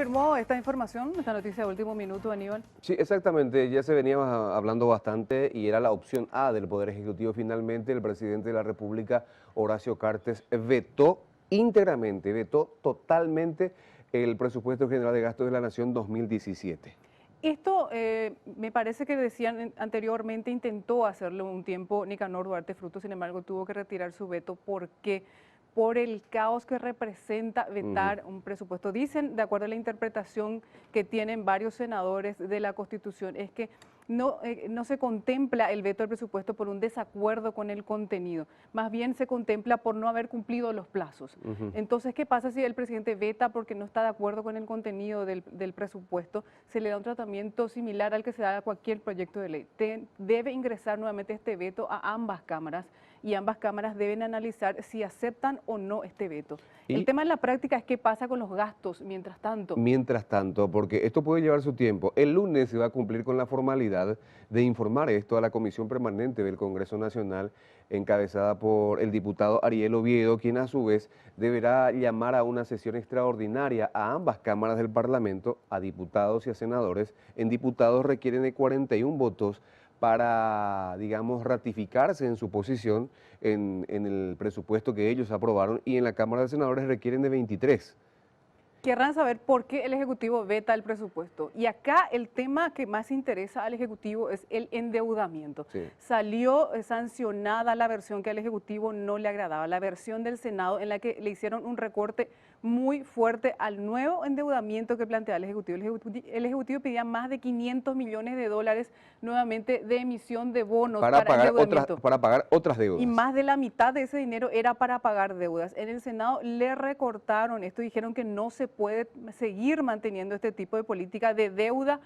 confirmó esta información, esta noticia de último minuto, Aníbal? Sí, exactamente, ya se venía hablando bastante y era la opción A del Poder Ejecutivo. Finalmente, el presidente de la República, Horacio Cartes, vetó íntegramente, vetó totalmente el presupuesto general de gastos de la Nación 2017. Esto me parece que decían anteriormente, intentó hacerlo un tiempo Nicanor Duarte Frutos, sin embargo tuvo que retirar su veto porque por el caos que representa vetar un presupuesto. Dicen, de acuerdo a la interpretación que tienen varios senadores de la Constitución, es que no se contempla el veto del presupuesto por un desacuerdo con el contenido, más bien se contempla por no haber cumplido los plazos. Entonces, ¿qué pasa si el presidente veta porque no está de acuerdo con el contenido del presupuesto? Se le da un tratamiento similar al que se da a cualquier proyecto de ley. Debe ingresar nuevamente este veto a ambas cámaras y ambas cámaras deben analizar si aceptan o no este veto. El tema en la práctica es qué pasa con los gastos mientras tanto. Mientras tanto, porque esto puede llevar su tiempo. El lunes se va a cumplir con la formalidad de informar esto a la Comisión Permanente del Congreso Nacional, encabezada por el diputado Ariel Oviedo, quien a su vez deberá llamar a una sesión extraordinaria a ambas cámaras del Parlamento, a diputados y a senadores. En diputados requieren de 41 votos para, digamos, ratificarse en su posición en el presupuesto que ellos aprobaron, y en la Cámara de Senadores requieren de 23. Querrán saber por qué el Ejecutivo veta el presupuesto. Y acá el tema que más interesa al Ejecutivo es el endeudamiento. Sí. Salió sancionada la versión que al Ejecutivo no le agradaba, la versión del Senado en la que le hicieron un recorte muy fuerte al nuevo endeudamiento que plantea el Ejecutivo. El Ejecutivo pedía más de 500 millones de dólares nuevamente de emisión de bonos para endeudamiento. Para pagar otras deudas. Y más de la mitad de ese dinero era para pagar deudas. En el Senado le recortaron esto, dijeron que no se puede seguir manteniendo este tipo de política de deuda,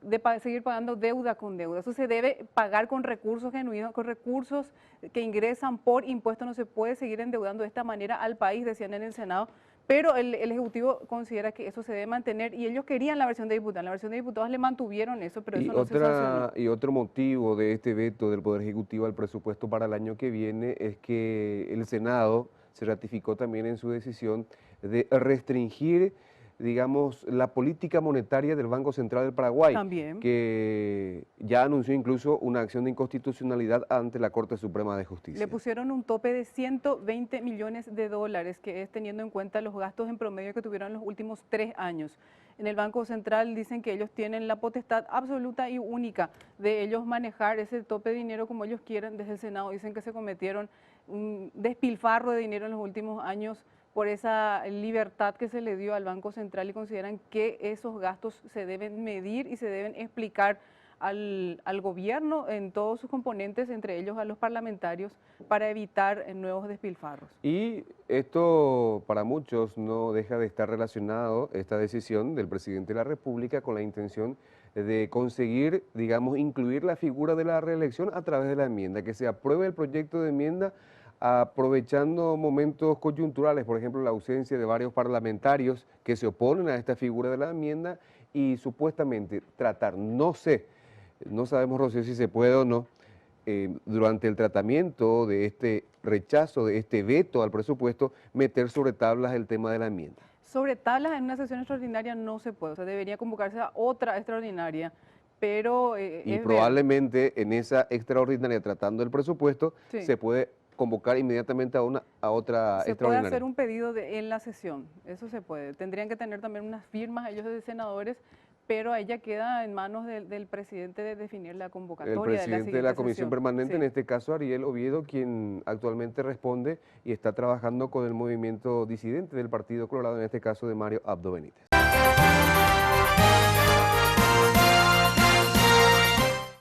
de seguir pagando deuda con deuda. Eso se debe pagar con recursos genuinos, con recursos que ingresan por impuestos. No se puede seguir endeudando de esta manera al país, decían en el Senado. Pero el Ejecutivo considera que eso se debe mantener y ellos querían la versión de diputados. La versión de diputados le mantuvieron eso, pero eso no se sancionó. Y otro motivo de este veto del Poder Ejecutivo al presupuesto para el año que viene es que el Senado se ratificó también en su decisión de restringir, digamos, la política monetaria del Banco Central del Paraguay, También. que ya anunció incluso una acción de inconstitucionalidad ante la Corte Suprema de Justicia. Le pusieron un tope de 120 millones de dólares, que es teniendo en cuenta los gastos en promedio que tuvieron los últimos 3 años. En el Banco Central dicen que ellos tienen la potestad absoluta y única de ellos manejar ese tope de dinero como ellos quieran. Desde el Senado dicen que se cometieron un despilfarro de dinero en los últimos años por esa libertad que se le dio al Banco Central y consideran que esos gastos se deben medir y se deben explicar al gobierno en todos sus componentes, entre ellos a los parlamentarios, para evitar nuevos despilfarros. Y esto para muchos no deja de estar relacionado, esta decisión del presidente de la República, con la intención de conseguir, digamos, incluir la figura de la reelección a través de la enmienda, que se apruebe el proyecto de enmienda aprovechando momentos coyunturales, por ejemplo, la ausencia de varios parlamentarios que se oponen a esta figura de la enmienda y supuestamente tratar, no sabemos, Rocío, si se puede o no, durante el tratamiento de este rechazo, de este veto al presupuesto, meter sobre tablas el tema de la enmienda. Sobre tablas en una sesión extraordinaria no se puede, o sea, debería convocarse a otra extraordinaria, pero... y probablemente en esa extraordinaria, tratando el presupuesto, sí, se puede convocar inmediatamente a otra se extraordinaria. puede hacer un pedido en la sesión, eso se puede. Tendrían que tener también unas firmas ellos de senadores, pero ella queda en manos del presidente de definir la convocatoria. El presidente de la Comisión Permanente, sí, en este caso Ariel Oviedo, quien actualmente responde y está trabajando con el movimiento disidente del Partido Colorado, en este caso de Mario Abdo Benítez.